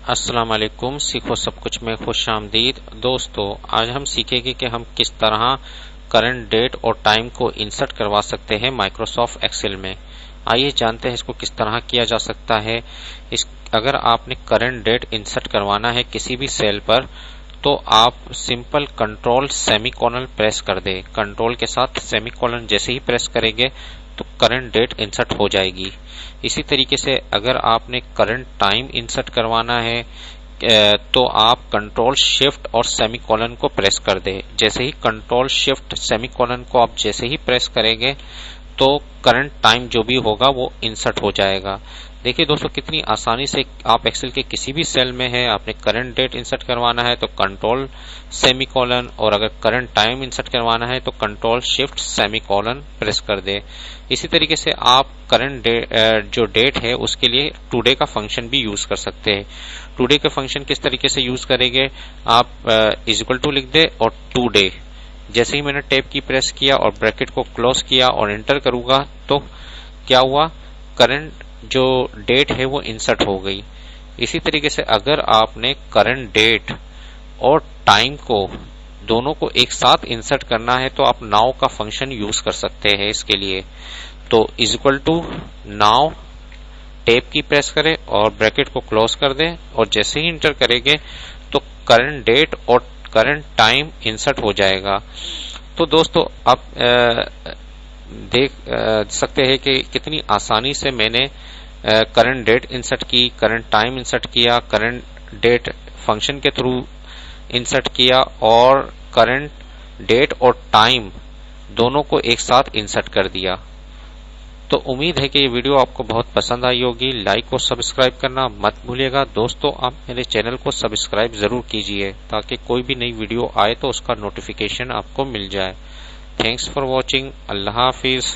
अस्सलाम वालेकुम। सीखो सब कुछ में खुश आमदीद। दोस्तों, आज हम सीखेंगे कि हम किस तरह करंट डेट और टाइम को इंसर्ट करवा सकते हैं माइक्रोसॉफ्ट एक्सेल में। आइए जानते हैं इसको किस तरह किया जा सकता है। अगर आपने करंट डेट इंसर्ट करवाना है किसी भी सेल पर, तो आप सिंपल कंट्रोल सेमीकोलन प्रेस कर दे। कंट्रोल के साथ सेमीकोलन जैसे ही प्रेस करेंगे तो करंट डेट इंसर्ट हो जाएगी। इसी तरीके से अगर आपने करंट टाइम इंसर्ट करवाना है तो आप कंट्रोल शिफ्ट और सेमीकोलन को प्रेस कर दे। जैसे ही कंट्रोल शिफ्ट सेमीकोलन को आप जैसे ही प्रेस करेंगे तो करंट टाइम जो भी होगा वो इंसर्ट हो जाएगा। देखिए दोस्तों, कितनी आसानी से आप एक्सेल के किसी भी सेल में है, आपने करंट डेट इंसर्ट करवाना है तो कंट्रोल सेमीकोलन, और अगर करंट टाइम इंसर्ट करवाना है तो कंट्रोल शिफ्ट सेमीकोलन प्रेस कर दे। इसी तरीके से आप करंट जो डेट है उसके लिए टुडे का फंक्शन भी यूज कर सकते हैं। टुडे का फंक्शन किस तरीके से यूज करेंगे, आप इज इक्वल टू लिख दे और टुडे। जैसे ही मैंने टैब की प्रेस किया और ब्रैकेट को क्लोज किया और एंटर करूंगा तो क्या हुआ, करंट जो डेट है वो इंसर्ट हो गई। इसी तरीके से अगर आपने करंट डेट और टाइम को दोनों को एक साथ इंसर्ट करना है तो आप नाउ का फंक्शन यूज कर सकते हैं। इसके लिए तो is equal to now, tab की प्रेस करें और ब्रैकेट को क्लोज कर दें और जैसे ही इंटर करेंगे तो करंट डेट और करंट टाइम इंसर्ट हो जाएगा। तो दोस्तों, आप देख सकते हैं कि कितनी आसानी से मैंने करंट डेट इंसर्ट की, करंट टाइम इंसर्ट किया, करंट डेट फंक्शन के थ्रू इंसर्ट किया और करंट डेट और टाइम दोनों को एक साथ इंसर्ट कर दिया। तो उम्मीद है कि ये वीडियो आपको बहुत पसंद आई होगी। लाइक और सब्सक्राइब करना मत भूलिएगा। दोस्तों, आप मेरे चैनल को सब्सक्राइब जरूर कीजिए ताकि कोई भी नई वीडियो आए तो उसका नोटिफिकेशन आपको मिल जाए। Thanks for watching. Allah Hafiz.